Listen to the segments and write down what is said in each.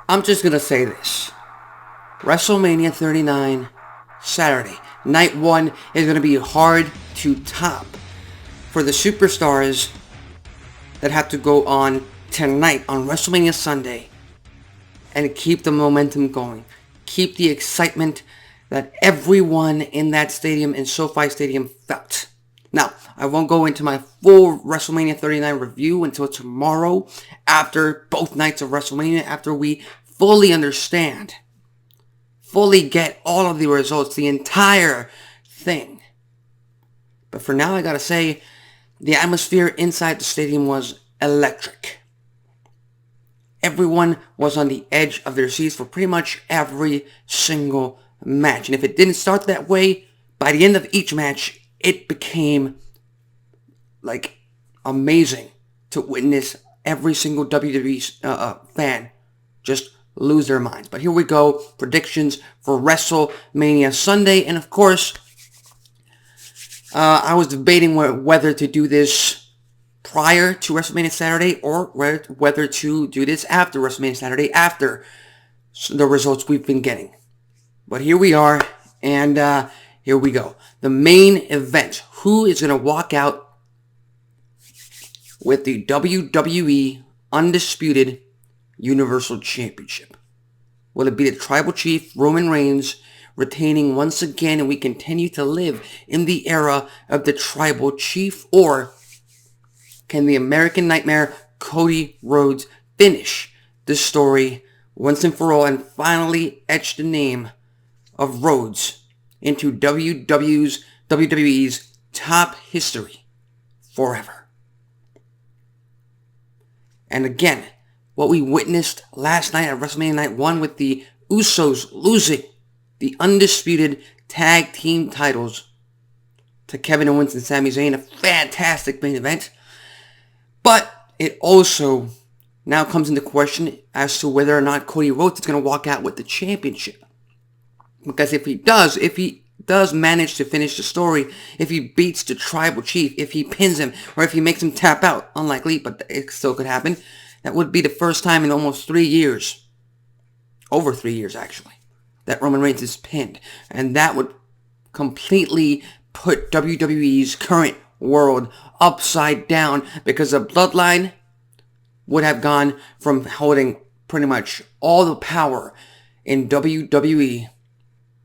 I'm just going to say this. WrestleMania 39, Saturday. Night 1 is going to be hard to top for the superstars that have to go on tonight on WrestleMania Sunday and keep the momentum going. Keep the excitement that everyone in that stadium, in SoFi Stadium, felt. Now, I won't go into my full WrestleMania 39 review until tomorrow, after both nights of WrestleMania, after we fully understand, fully get all of the results, the entire thing. But for now, I gotta say, the atmosphere inside the stadium was electric. Everyone was on the edge of their seats for pretty much every single match. And if it didn't start that way, by the end of each match, it became like amazing to witness every single WWE fan just lose their minds. But here we go, predictions for WrestleMania Sunday. And of course, I was debating whether to do this prior to WrestleMania Saturday or whether to do this after WrestleMania Saturday, after the results we've been getting. But here we are, and here we go. The main event. Who is going to walk out with the WWE Undisputed Universal Championship? Will it be the Tribal Chief, Roman Reigns, retaining once again, and we continue to live in the era of the Tribal Chief? Or can the American Nightmare, Cody Rhodes, finish the story once and for all and finally etch the name of Rhodes into WWE's top history forever? And again, what we witnessed last night at WrestleMania Night 1 with the Usos losing the undisputed tag team titles to Kevin Owens and Sami Zayn, a fantastic main event. But it also now comes into question as to whether or not Cody Rhodes is going to walk out with the championship. Because if he does manage to finish the story, if he beats the Tribal Chief, if he pins him, or if he makes him tap out, unlikely, but it still could happen, that would be the first time in almost 3 years, over 3 years actually, that Roman Reigns is pinned. And that would completely put WWE's current world upside down, because the Bloodline would have gone from holding pretty much all the power in WWE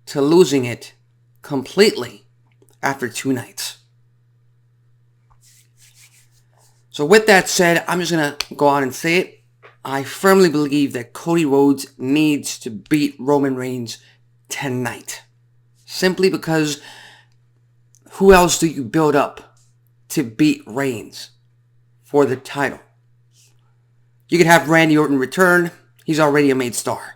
to losing it completely after 2 nights. So with that said, I'm just going to go out and say it. I firmly believe that Cody Rhodes needs to beat Roman Reigns tonight. Simply because who else do you build up to beat Reigns for the title? You could have Randy Orton return. He's already a made star.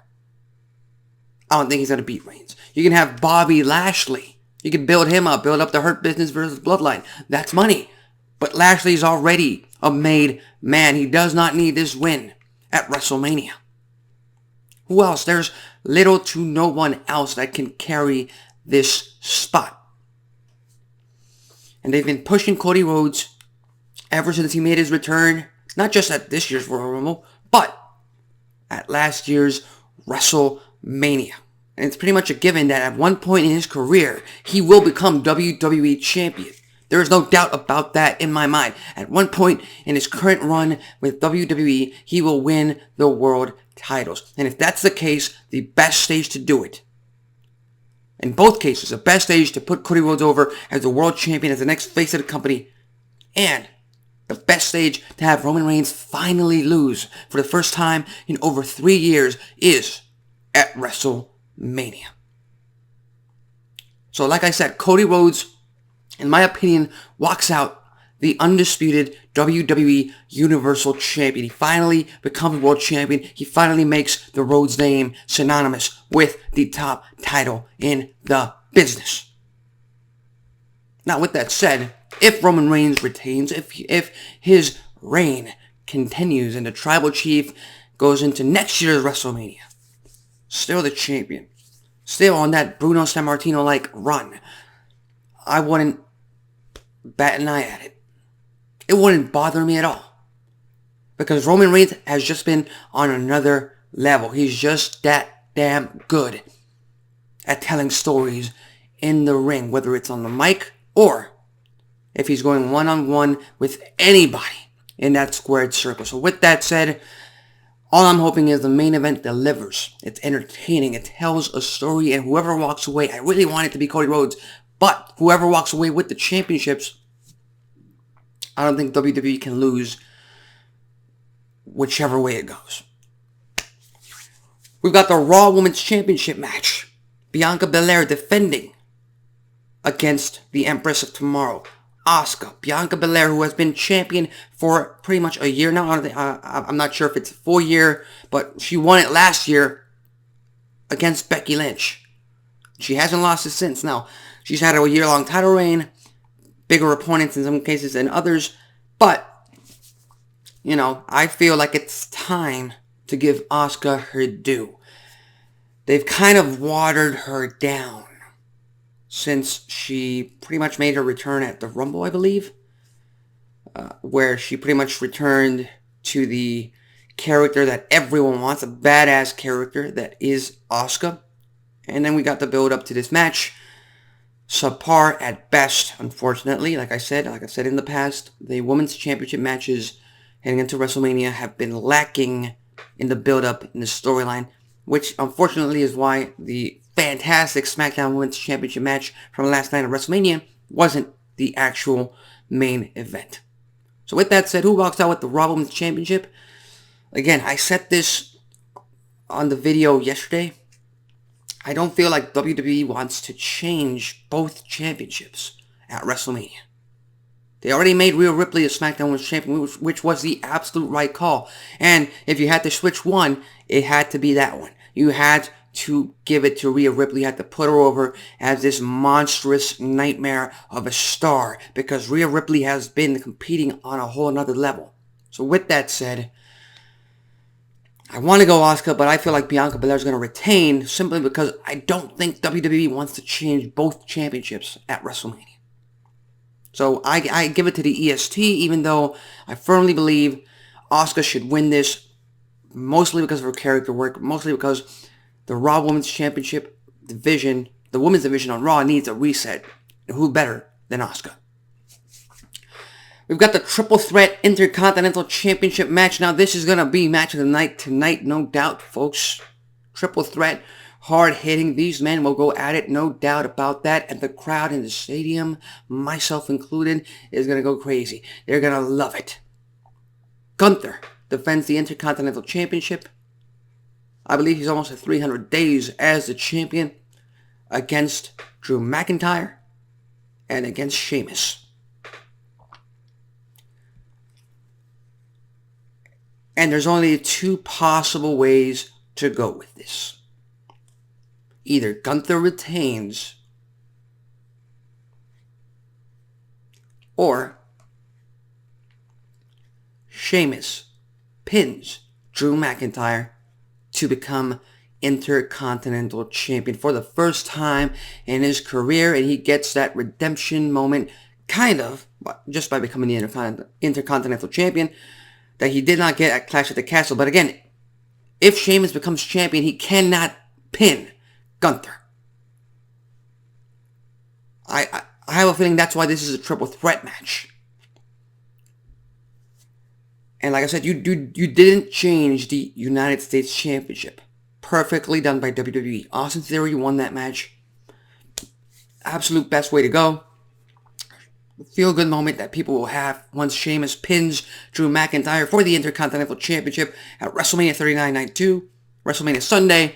I don't think he's going to beat Reigns. You can have Bobby Lashley. You can build him up, build up the Hurt Business versus Bloodline. That's money. But Lashley's already a made man. He does not need this win at WrestleMania. Who else? There's little to no one else that can carry this spot. And they've been pushing Cody Rhodes ever since he made his return, not just at this year's Royal Rumble, but at last year's WrestleMania. And it's pretty much a given that at one point in his career, he will become WWE Champion. There is no doubt about that in my mind. At one point in his current run with WWE, he will win the world titles. And if that's the case, the best stage to do it, in both cases, the best stage to put Cody Rhodes over as the world champion, as the next face of the company, and the best stage to have Roman Reigns finally lose for the first time in over 3 years, is at WrestleMania. So like I said, Cody Rhodes, in my opinion, walks out the undisputed WWE Universal Champion. He finally becomes world champion. He finally makes the Rhodes name synonymous with the top title in the business. Now, with that said, if Roman Reigns retains, if his reign continues and the Tribal Chief goes into next year's WrestleMania, still the champion, still on that Bruno Sammartino-like run, I wouldn't bat an eye at it. It wouldn't bother me at all. Because Roman Reigns has just been on another level. He's just that damn good at telling stories in the ring, whether it's on the mic or if he's going one-on-one with anybody in that squared circle. So with that said, all I'm hoping is the main event delivers. It's entertaining. It tells a story. And whoever walks away, I really want it to be Cody Rhodes. But whoever walks away with the championships, I don't think WWE can lose whichever way it goes. We've got the Raw Women's Championship match. Bianca Belair defending against the Empress of Tomorrow, Asuka. Bianca Belair, who has been champion for pretty much a year now. I'm not sure if it's a full year, but she won it last year against Becky Lynch. She hasn't lost it since. Now, she's had a year-long title reign, bigger opponents in some cases than others, but, you know, I feel like it's time to give Asuka her due. They've kind of watered her down since she pretty much made her return at the Rumble, I believe, where she pretty much returned to the character that everyone wants, a badass character that is Asuka. And then we got the build up to this match. Subpar at best, unfortunately. Like I said in the past, the Women's Championship matches heading into WrestleMania have been lacking in the build up in the storyline, which unfortunately is why the fantastic SmackDown Women's Championship match from last night at WrestleMania wasn't the actual main event. So with that said, who walks out with the Raw Women's Championship? Again, I said this on the video yesterday. I don't feel like WWE wants to change both championships at WrestleMania. They already made Rhea Ripley a SmackDown Women's Champion, which was the absolute right call. And if you had to switch one, it had to be that one. You had to give it to Rhea Ripley. You had to put her over as this monstrous nightmare of a star, because Rhea Ripley has been competing on a whole another level. So with that said, I want to go Asuka, but I feel like Bianca Belair is going to retain simply because I don't think WWE wants to change both championships at WrestleMania. So I give it to the EST, even though I firmly believe Asuka should win this, mostly because of her character work, mostly because the Raw Women's Championship division, the women's division on Raw, needs a reset. Who better than Asuka? We've got the Triple Threat Intercontinental Championship match. Now, this is going to be match of the night tonight, no doubt, folks. Triple Threat, hard-hitting. These men will go at it, no doubt about that. And the crowd in the stadium, myself included, is going to go crazy. They're going to love it. Gunther defends the Intercontinental Championship. I believe he's almost at 300 days as the champion against Drew McIntyre and against Sheamus. And there's only two possible ways to go with this. Either Gunther retains, or Sheamus pins Drew McIntyre to become Intercontinental Champion for the first time in his career, and he gets that redemption moment, kind of, just by becoming the Intercontinental Champion, that he did not get at Clash at the Castle. But again, if Sheamus becomes champion, he cannot pin Gunther. I have a feeling that's why this is a triple threat match. And like I said, you didn't change the United States Championship. Perfectly done by WWE. Austin Theory won that match. Absolute best way to go. Feel-good moment that people will have once Sheamus pins Drew McIntyre for the Intercontinental Championship at WrestleMania 39 Night 2, WrestleMania Sunday.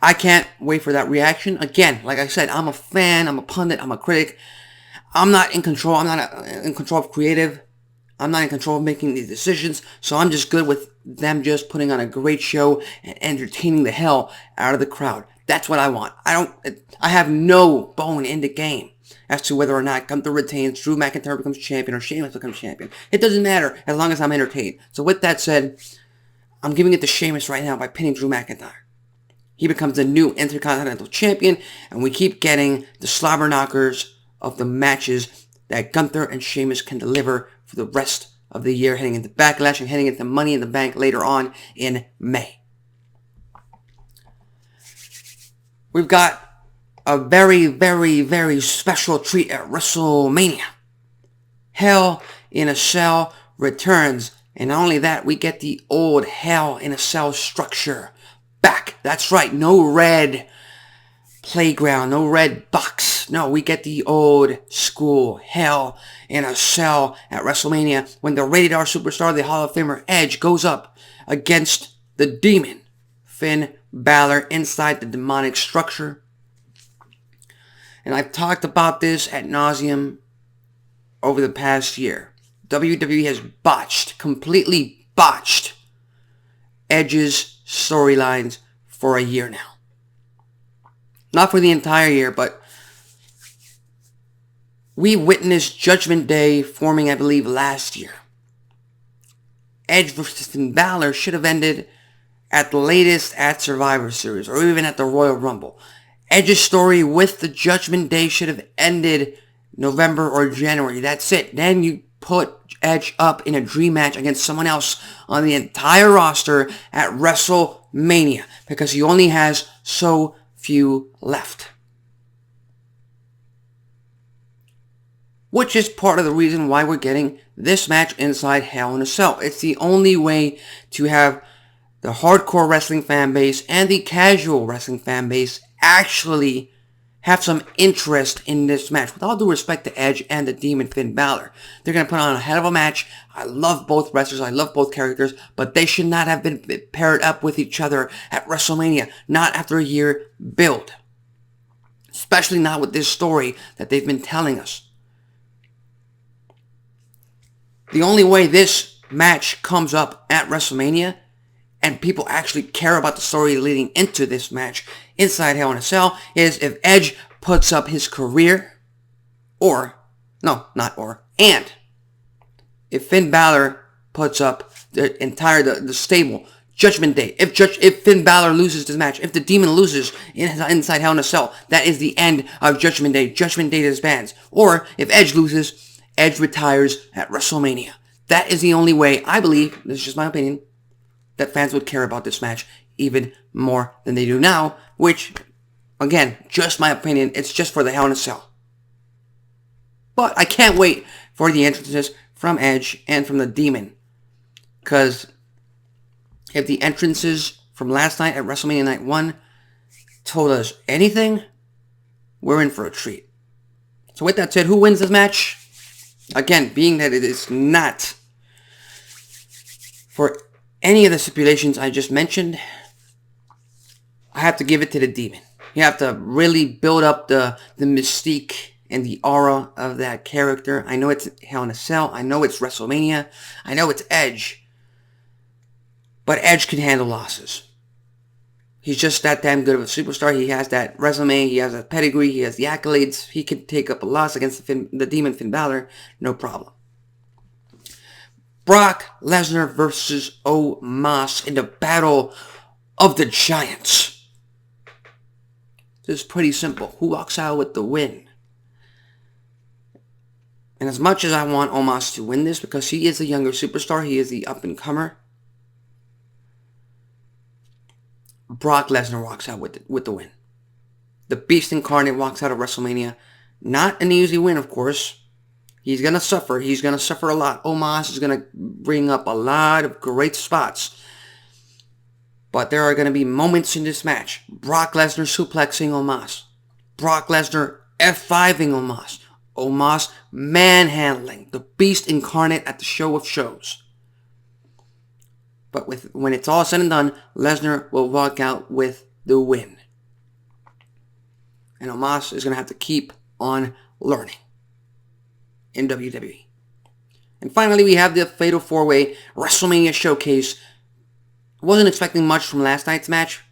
I can't wait for that reaction. Again, like I said, I'm a fan, I'm a pundit, I'm a critic. I'm not in control. I'm not in control of creative. I'm not in control of making these decisions, so I'm just good with them just putting on a great show and entertaining the hell out of the crowd. That's what I want. I have no bone in the game as to whether or not Gunther retains, Drew McIntyre becomes champion, or Sheamus becomes champion. It doesn't matter as long as I'm entertained. So with that said, I'm giving it to Sheamus right now by pinning Drew McIntyre. He becomes the new Intercontinental Champion, and we keep getting the slobber knockers of the matches that Gunther and Sheamus can deliver for the rest of the year, heading into Backlash and heading into Money in the Bank later on in May. we've got a very, very, very special treat at WrestleMania. Hell in a Cell returns. And not only that, we get the old Hell in a Cell structure back. That's right, no red playground, no red box. No, we get the old school Hell in a Cell at WrestleMania when the Rated R Superstar, the Hall of Famer Edge, goes up against the Demon, Finn Balor, inside the demonic structure. And I've talked about this ad nauseum over the past year. WWE has completely botched Edge's storylines for a year now. Not for the entire year, but we witnessed Judgment Day forming, I believe, last year. Edge versus Finn Balor should have ended at the latest at Survivor Series, or even at the Royal Rumble. Edge's story with the Judgment Day should have ended November or January. That's it. Then you put Edge up in a dream match against someone else on the entire roster at WrestleMania, because he only has so few left. Which is part of the reason why we're getting this match inside Hell in a Cell. It's the only way to have the hardcore wrestling fan base and the casual wrestling fan base actually have some interest in this match. With all due respect to Edge and the Demon Finn Balor, they're going to put on a hell of a match. I love both wrestlers. I love both characters. But they should not have been paired up with each other at WrestleMania. Not after a year build. Especially not with this story that they've been telling us. The only way this match comes up at WrestleMania and people actually care about the story leading into this match inside Hell in a Cell is if Edge puts up his career, and if Finn Balor puts up the stable, Judgment Day. If Finn Balor loses this match, if the Demon loses inside Hell in a Cell, that is the end of Judgment Day. Judgment Day disbands. Or if Edge loses, Edge retires at WrestleMania. That is the only way, I believe, this is just my opinion, that fans would care about this match even more than they do now, which, again, just my opinion, it's just for the Hell in a Cell. But I can't wait for the entrances from Edge and from the Demon, because if the entrances from last night at WrestleMania Night 1 told us anything, we're in for a treat. So with that said, who wins this match? Again, being that it is not for any of the stipulations I just mentioned, I have to give it to the Demon. You have to really build up the mystique and the aura of that character. I know it's Hell in a Cell. I know it's WrestleMania. I know it's Edge. But Edge can handle losses. He's just that damn good of a superstar. He has that resume. He has that pedigree. He has the accolades. He can take up a loss against the Demon Finn Balor. No problem. Brock Lesnar versus Omos in the Battle of the Giants. This is pretty simple. Who walks out with the win? And as much as I want Omos to win this, because he is a younger superstar, he is the up-and-comer, Brock Lesnar walks out with the win. The Beast Incarnate walks out of WrestleMania. Not an easy win, of course. He's going to suffer. He's going to suffer a lot. Omos is going to bring up a lot of great spots. But there are going to be moments in this match. Brock Lesnar suplexing Omos. Brock Lesnar F5ing Omos. Omos manhandling the Beast Incarnate at the show of shows. But when it's all said and done, Lesnar will walk out with the win. And Omos is going to have to keep on learning in WWE. And finally, we have the Fatal 4-Way WrestleMania Showcase. Wasn't expecting much from last night's match.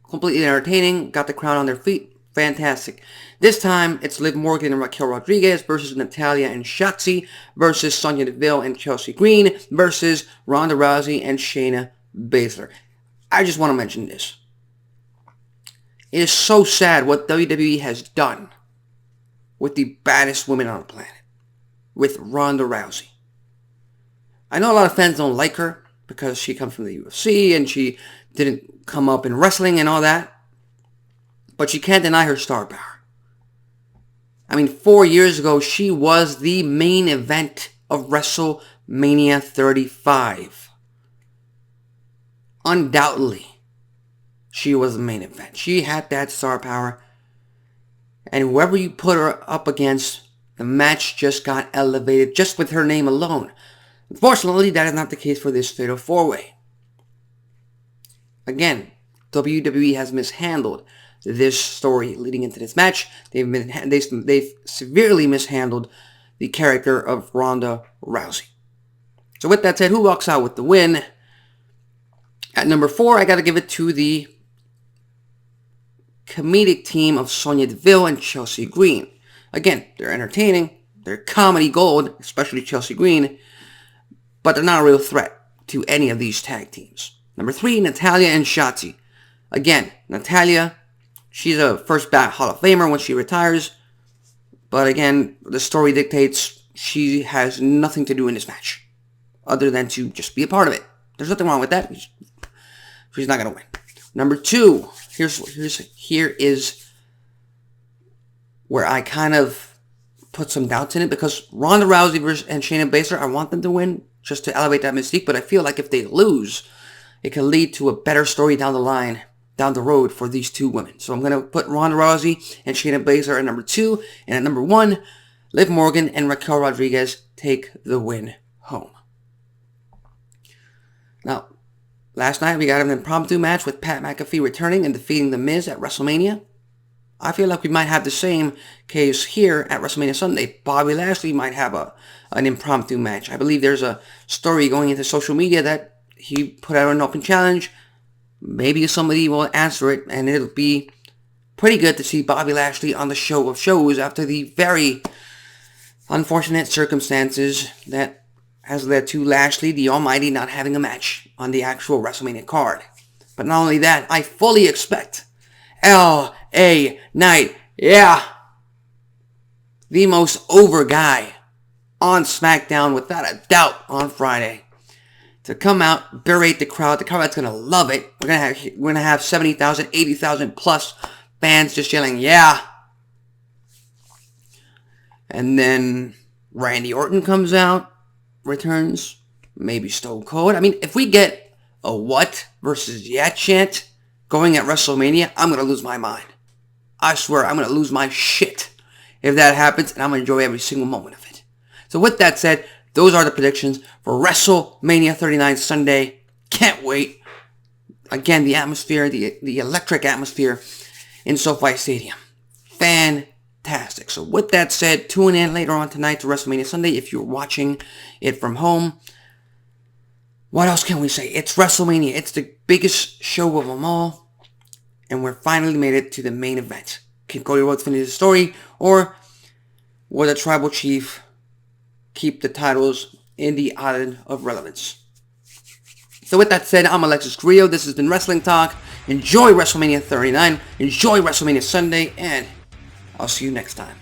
Completely entertaining. Got the crowd on their feet. Fantastic. This time, it's Liv Morgan and Raquel Rodriguez versus Natalya and Shotzi versus Sonya Deville and Chelsea Green versus Ronda Rousey and Shayna Baszler. I just want to mention this. It is so sad what WWE has done with the baddest woman on the planet, with Ronda Rousey. I know a lot of fans don't like her because she comes from the UFC and she didn't come up in wrestling and all that. but you can't deny her star power. I mean, 4 years ago, she was the main event of WrestleMania 35. Undoubtedly, she was the main event. She had that star power. And whoever you put her up against, the match just got elevated just with her name alone. Unfortunately, that is not the case for this Fatal 4-Way. Again, WWE has mishandled this story leading into this match. They've severely mishandled the character of Ronda Rousey. So with that said, who walks out with the win? At number 4, I got to give it to the comedic team of Sonya Deville and Chelsea Green. Again, they're entertaining. They're comedy gold, especially Chelsea Green. But they're not a real threat to any of these tag teams. Number 3, Natalya and Shotzi. Again, Natalya, she's a first ballot Hall of Famer when she retires. But again, the story dictates she has nothing to do in this match. Other than to just be a part of it. There's nothing wrong with that. She's not going to win. Number 2, here is where I kind of put some doubts in it. Because Ronda Rousey and Shayna Baszler, I want them to win just to elevate that mystique. But I feel like if they lose, it can lead to a better story down the road for these two women. So I'm going to put Ronda Rousey and Shayna Baszler at number 2. And at number 1, Liv Morgan and Raquel Rodriguez take the win home. Now, last night we got an impromptu match with Pat McAfee returning and defeating The Miz at WrestleMania. I feel like we might have the same case here at WrestleMania Sunday. Bobby Lashley might have an impromptu match. I believe there's a story going into social media that he put out an open challenge. Maybe somebody will answer it, and it'll be pretty good to see Bobby Lashley on the show of shows after the very unfortunate circumstances that has led to Lashley, the Almighty, not having a match on the actual WrestleMania card. But not only that, I fully expect L.A. Knight, the most over guy on SmackDown without a doubt on Friday, to come out, berate the crowd. The crowd's gonna love it. We're gonna have 70,000, 80,000 plus fans just yelling, yeah. And then Randy Orton comes out, returns, maybe Stone Cold. I mean, if we get a what versus yeah chant going at WrestleMania, I'm gonna lose my mind. I swear, I'm gonna lose my shit if that happens, and I'm gonna enjoy every single moment of it. So with that said, those are the predictions for WrestleMania 39 Sunday. Can't wait. Again, the atmosphere, the electric atmosphere in SoFi Stadium. Fantastic. So with that said, tune in later on tonight to WrestleMania Sunday if you're watching it from home. What else can we say? It's WrestleMania. It's the biggest show of them all. And we're finally made it to the main event. Can Cody Rhodes finish the story? Or will the Tribal Chief keep the titles in the island of relevance? So with that said, I'm Alexis Carrillo. This has been Wrestling Talk. Enjoy WrestleMania 39. Enjoy WrestleMania Sunday. And I'll see you next time.